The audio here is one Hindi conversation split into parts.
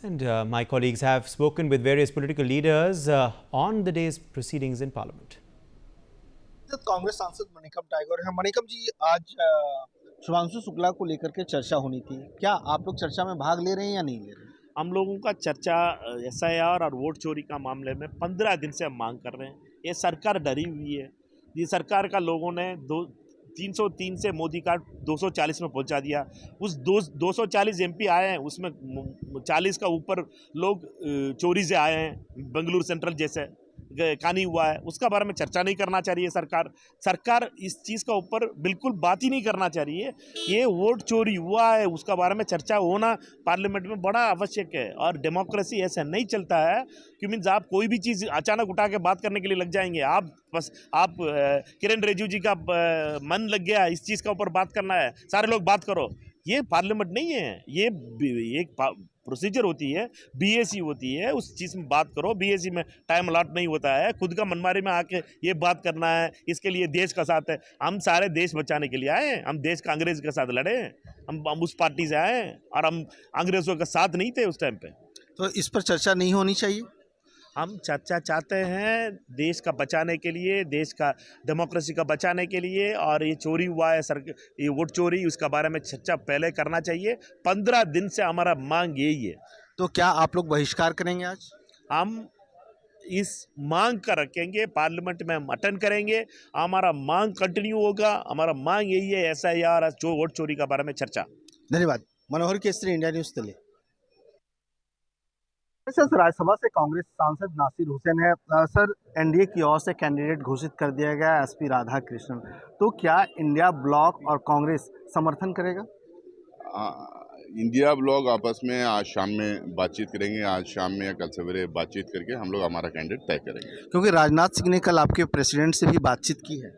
And my colleagues have spoken with various political leaders on the day's proceedings in Parliament. Congress सांसद मणिकम टाइगर है। मणिकम जी, आज शुभांशु शुक्ला को लेकर के चर्चा होनी थी, क्या आप लोग चर्चा में भाग ले रहे हैं या नहीं ले रहे हैं? हम लोगों का चर्चा एसआईआर और वोट चोरी का मामले में 15 दिन से हम मांग कर रहे हैं। ये सरकार डरी हुई है। ये सरकार का लोगों ने 303 से मोदी का 240 में पहुंचा दिया। उस 240 एमपी आए हैं, उसमें 40 का ऊपर लोग चोरी से आए हैं। बेंगलुरु सेंट्रल जैसे कहानी हुआ है, उसका बारे में चर्चा नहीं करना चाहिए। सरकार इस चीज़ का ऊपर बिल्कुल बात ही नहीं करना चाहिए। ये वोट चोरी हुआ है, उसका बारे में चर्चा होना पार्लियामेंट में बड़ा आवश्यक है। और डेमोक्रेसी ऐसा नहीं चलता है कि मीन्स आप कोई भी चीज़ अचानक उठा के बात करने के लिए लग जाएंगे। आप किरण रिजिजू जी का मन लग गया, इस चीज़ का ऊपर बात करना है, सारे लोग बात करो। ये पार्लियामेंट नहीं है, ये एक प्रोसीजर होती है, बीएसी होती है, उस चीज़ में बात करो। बीएसी में टाइम अलॉट नहीं होता है, खुद का मनमारी में आके ये बात करना है। इसके लिए देश का साथ है, हम सारे देश बचाने के लिए आए हैं। हम देश का अंग्रेज के साथ लड़े हैं, हम उस पार्टी से आए हैं और हम अंग्रेजों के साथ नहीं थे उस टाइम पे। तो इस पर चर्चा नहीं होनी चाहिए? हम चर्चा चाहते हैं देश का बचाने के लिए, देश का डेमोक्रेसी का बचाने के लिए। और ये चोरी हुआ है ये वोट चोरी, उसका बारे में चर्चा पहले करना चाहिए। 15 दिन से हमारा मांग यही है। तो क्या आप लोग बहिष्कार करेंगे आज? हम इस मांग का रखेंगे, पार्लियामेंट में हम अटेंड करेंगे, हमारा मांग कंटिन्यू होगा। हमारा मांग यही है, एसआईआर वोट चोरी का बारे में चर्चा। धन्यवाद। Manohar Kesari, India News Delhi. Sir, Rajya Sabha से कांग्रेस सांसद नासिर हुसैन है। सर, एनडीए की ओर से कैंडिडेट घोषित कर दिया गया एसपी राधा कृष्णन, तो क्या इंडिया ब्लॉक और कांग्रेस समर्थन करेगा? इंडिया ब्लॉक आपस में आज शाम में बातचीत करेंगे। आज शाम में या कल सवेरे बातचीत करके हम लोग हमारा कैंडिडेट तय करेंगे। क्योंकि राजनाथ सिंह ने कल आपके प्रेसिडेंट से भी बातचीत की है।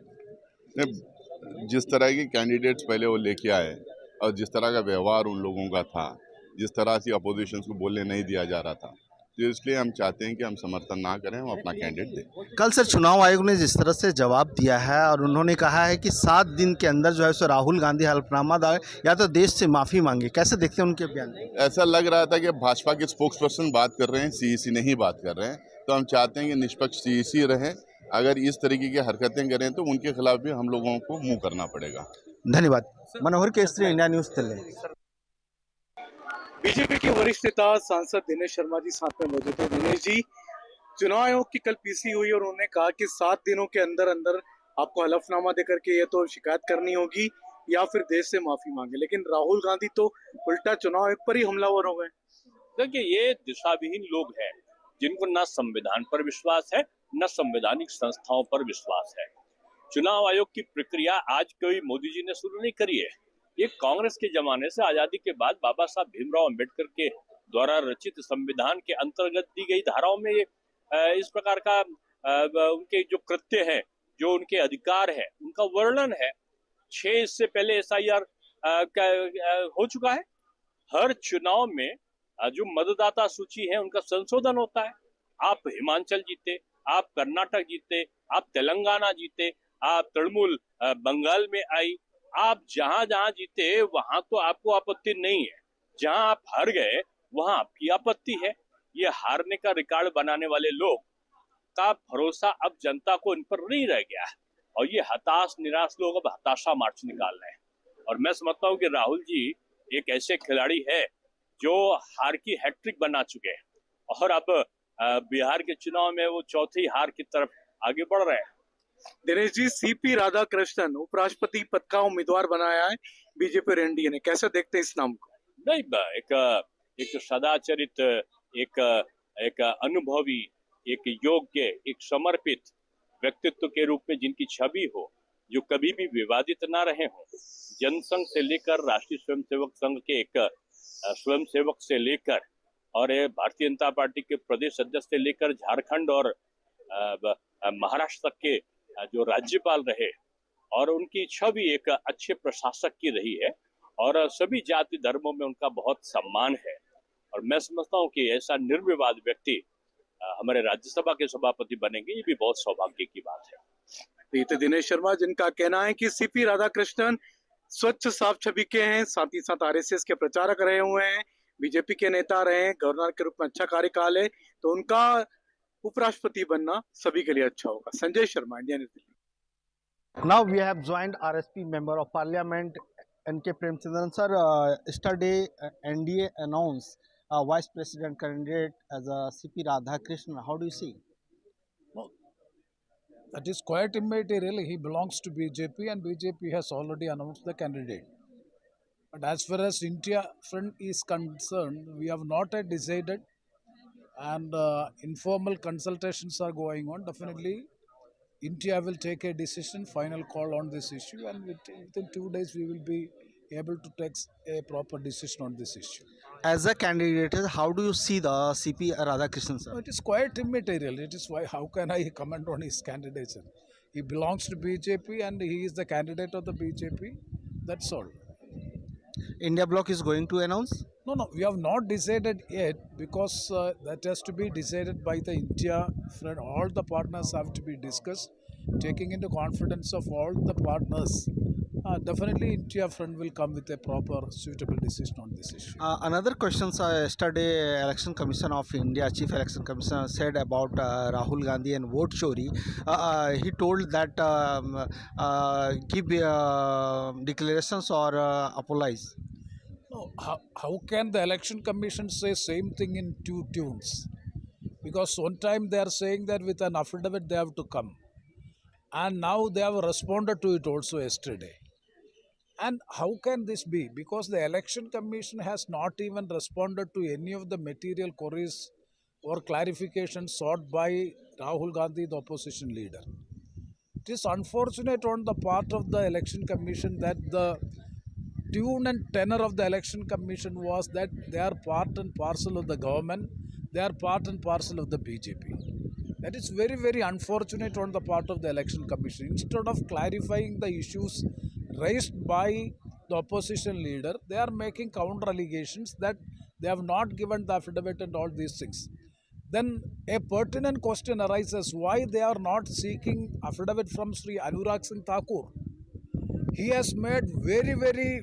जिस तरह के कैंडिडेट्स पहले वो लेके आए और जिस तरह का व्यवहार उन लोगों का था, जिस तरह से अपोजिशन को बोलने नहीं दिया जा रहा था, तो इसलिए हम चाहते हैं कि हम समर्थन ना करें, हम अपना कैंडिडेट दें। कल सर चुनाव आयोग ने जिस तरह से जवाब दिया है और उन्होंने कहा है कि 7 दिन के अंदर जो है सो राहुल गांधी हल्फनामा दायर या तो देश से माफ़ी मांगे, कैसे देखते हैं उनके बयान? ऐसा लग रहा था कि भाजपा के स्पोक्स पर्सन बात कर रहे हैं, सीईसी नहीं बात कर रहे हैं। तो हम चाहते हैं कि निष्पक्ष सीईसी रहें। अगर इस तरीके की हरकतें करें तो उनके खिलाफ भी हम लोगों को मुँह करना पड़ेगा। धन्यवाद। Manohar Kesari, India News Delhi. BJP के वरिष्ठ नेता सांसद दिनेश शर्मा जी साथ में मौजूद हैं। दिनेश जी, चुनाव आयोग की कल पीसी हुई और उन्होंने कहा कि 7 दिनों के अंदर अंदर आपको हलफनामा देकर के ये तो शिकायत करनी होगी या फिर देश से माफी मांगे, लेकिन राहुल गांधी तो उल्टा चुनाव आयोग पर ही हमलावर हो गए। देखिए, ये दिशाविहीन लोग हैं जिनको न संविधान पर विश्वास है, न संवैधानिक संस्थाओं पर विश्वास है। चुनाव आयोग की प्रक्रिया आज कोई मोदी जी ने शुरू नहीं करी है। ये कांग्रेस के जमाने से आजादी के बाद बाबा साहब भीमराव अंबेडकर के द्वारा रचित संविधान के अंतर्गत दी गई धाराओं में ये इस प्रकार का उनके जो कृत्य है, जो उनके अधिकार है, उनका वर्णन है। 6 इससे पहले एसआईआर हो चुका है। हर चुनाव में जो मतदाता सूची है उनका संशोधन होता है। आप हिमाचल जीते, आप कर्नाटक जीते, आप तेलंगाना जीते, आप तृणमूल बंगाल में आई, आप जहां जहां जीते वहां तो आपको आपत्ति नहीं है। जहां आप हार गए वहां आपकी आपत्ति है। ये हारने का रिकॉर्ड बनाने वाले लोग का भरोसा अब जनता को इन पर नहीं रह गया है और ये हताश निराश लोग अब हताशा मार्च निकाल रहे हैं। और मैं समझता हूँ कि राहुल जी एक ऐसे खिलाड़ी है जो हार की हैट्रिक बना चुके हैं और अब बिहार के चुनाव में वो चौथी हार की तरफ आगे बढ़ रहे हैं। दिनेश जी, सीपी राधाकृष्णन उपराष्ट्रपति पद का उम्मीदवार बनाया है बीजेपी और एनडीए ने, कैसे देखते हैं इस नाम को? नहीं, एक सदाचरित, एक अनुभवी, एक योग्य, एक समर्पित व्यक्तित्व के रूप में जिनकी छवि हो, जो कभी भी विवादित ना रहे हो। जनसंघ से लेकर राष्ट्रीय स्वयंसेवक संघ के एक स्वयंसेवक से लेकर और भारतीय जनता पार्टी के प्रदेश अध्यक्ष से लेकर झारखंड और महाराष्ट्र तक के जो राज्यपाल रहे, और उनकी छवि एक अच्छे प्रशासक की रही है और सभी जाति धर्मों में उनका बहुत सम्मान है। और मैं समझता हूँ कि ऐसा निर्विवाद व्यक्ति हमारे राज्यसभा के सभापति बनेंगे, ये भी बहुत सौभाग्य की बात है। ये तो दिनेश शर्मा जिनका कहना है कि सीपी राधाकृष्णन स्वच्छ साफ छवि के हैं, साथ ही साथ आरएसएस के प्रचारक रहे हुए हैं, बीजेपी के नेता रहे हैं, गवर्नर के रूप में अच्छा कार्यकाल है, तो उनका उपराष्ट्रपति बनना सभी के लिए अच्छा होगा। Sanjay Sharma, India News Delhi. Now we have joined RSP Member of Parliament N.K. Premchandran. Sir, yesterday NDA announced Vice President candidate as C.P. Radhakrishnan. How do you see? That is quite immaterial. He belongs to BJP and BJP has already announced the candidate. But as far as India front is concerned, we have not yet decided and informal consultations are going on. Definitely, India will take a decision, final call on this issue, and within 2 days we will be able to take a proper decision on this issue. As a candidate, how do you see the C.P. Radhakrishnan, sir? It is quite immaterial. It is why, how can I comment on his candidature? He belongs to BJP and he is the candidate of the BJP. That's all. India Bloc is going to announce? No, we have not decided yet because that has to be decided by the India front. All the partners have to be discussed, taking into confidence of all the partners. Definitely, India front will come with a proper, suitable decision on this issue. Another question, sir. Yesterday, Election Commission of India, Chief Election Commissioner said about Rahul Gandhi and vote chori. He told that give declarations or apologize. No, how can the Election Commission say same thing in two tunes? Because one time they are saying that with an affidavit they have to come. And now they have responded to it also yesterday. And how can this be? Because the Election Commission has not even responded to any of the material queries or clarifications sought by Rahul Gandhi, the opposition leader. It is unfortunate on the part of the Election Commission that the tune and tenor of the Election Commission was that they are part and parcel of the government, they are part and parcel of the BJP. That is very, very unfortunate on the part of the Election Commission. Instead of clarifying the issues raised by the opposition leader, they are making counter allegations that they have not given the affidavit and all these things. Then a pertinent question arises why they are not seeking affidavit from Sri Anurag Singh Thakur. He has made very, very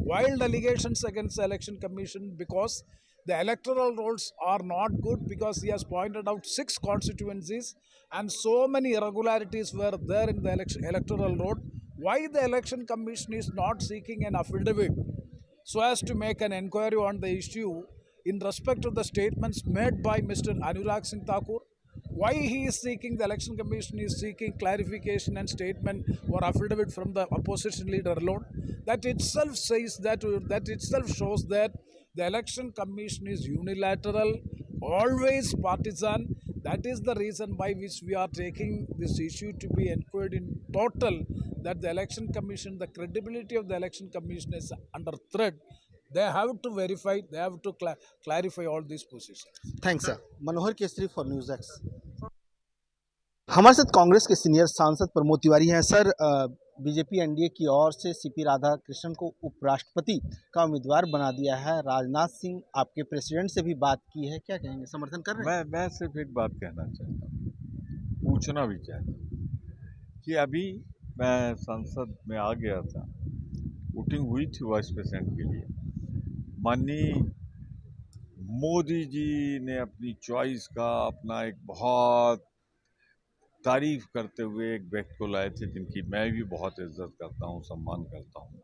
wild allegations against the Election Commission because the electoral rolls are not good, because he has pointed out 6 constituencies and so many irregularities were there in the electoral roll. Why the Election Commission is not seeking an affidavit so as to make an inquiry on the issue in respect of the statements made by Mr. Anurag Singh Thakur? Why he is seeking, the Election Commission is seeking clarification and statement or affidavit from the opposition leader alone? That itself says that itself shows that the Election Commission is unilateral, always partisan. That is the reason by which we are taking this issue to be inquired in total, that the Election Commission, the credibility of the Election Commission is under threat. They have to verify, they have to clarify all these positions. Thanks, sir. Manohar Kesari for news x. हमारे साथ कांग्रेस के सीनियर सांसद प्रमोद तिवारी हैं। सर, बीजेपी एनडीए की ओर से सीपी राधाकृष्णन को उपराष्ट्रपति का उम्मीदवार बना दिया है। राजनाथ सिंह आपके प्रेसिडेंट से भी बात की है, क्या कहेंगे, समर्थन कर रहे हैं? मैं सिर्फ एक बात कहना चाहता हूँ, पूछना भी चाहता हूँ कि अभी मैं संसद में आ गया था, वोटिंग हुई थी वाइस प्रेसिडेंट के लिए। माननीय मोदी जी ने अपनी चॉइस का अपना एक बहुत तारीफ करते हुए एक व्यक्ति को लाए थे, जिनकी मैं भी बहुत इज्जत करता हूँ, सम्मान करता हूँ,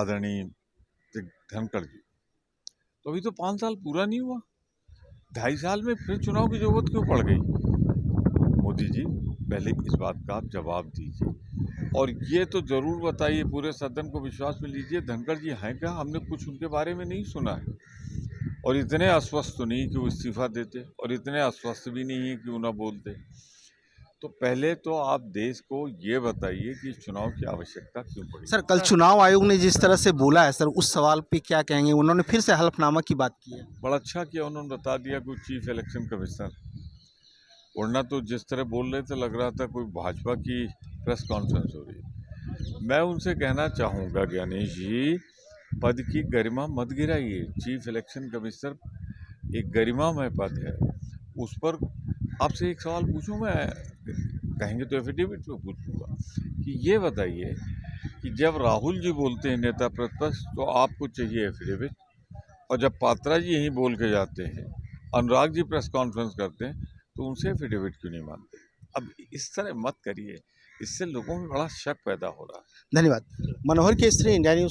आदरणीय धनखड़ जी। तो अभी तो 5 साल पूरा नहीं हुआ, 2.5 साल में फिर चुनाव की जरूरत क्यों पड़ गई? मोदी जी, पहले इस बात का आप जवाब दीजिए और ये तो ज़रूर बताइए, पूरे सदन को विश्वास में लीजिए, धनखड़ जी हैं क्या? हमने कुछ उनके बारे में नहीं सुना है और इतने अस्वस्थ तो नहीं कि वो इस्तीफा देते और इतने अस्वस्थ भी नहीं है कि वो ना बोलते। तो पहले तो आप देश को ये बताइए कि चुनाव की आवश्यकता क्यों पड़ी? सर, कल चुनाव आयोग ने जिस तरह से बोला है, सर, उस सवाल पे क्या कहेंगे? उन्होंने फिर से हलफनामा की बात की है। बड़ा अच्छा किया, उन्होंने बता दिया कि चीफ इलेक्शन कमिश्नर, वरना तो जिस तरह बोल रहे थे लग रहा था कोई भाजपा की प्रेस कॉन्फ्रेंस हो रही है। मैं उनसे कहना चाहूँगा, ज्ञानेश जी, पद की गरिमा मत गिराइए। चीफ इलेक्शन कमिश्नर एक गरिमामय पद है, उस पर आपसे एक सवाल पूछूं मैं, कहेंगे तो एफिडेविट में पूछूंगा कि ये बताइए कि जब राहुल जी बोलते हैं नेता प्रतिपक्ष, तो आपको चाहिए एफिडेविट, और जब पात्रा जी यहीं बोल के जाते हैं, अनुराग जी प्रेस कॉन्फ्रेंस करते हैं, तो उनसे एफिडेविट क्यों नहीं मानते? अब इस तरह मत करिए, इससे लोगों में बड़ा शक पैदा हो रहा है। धन्यवाद। Manohar Kesari, India news.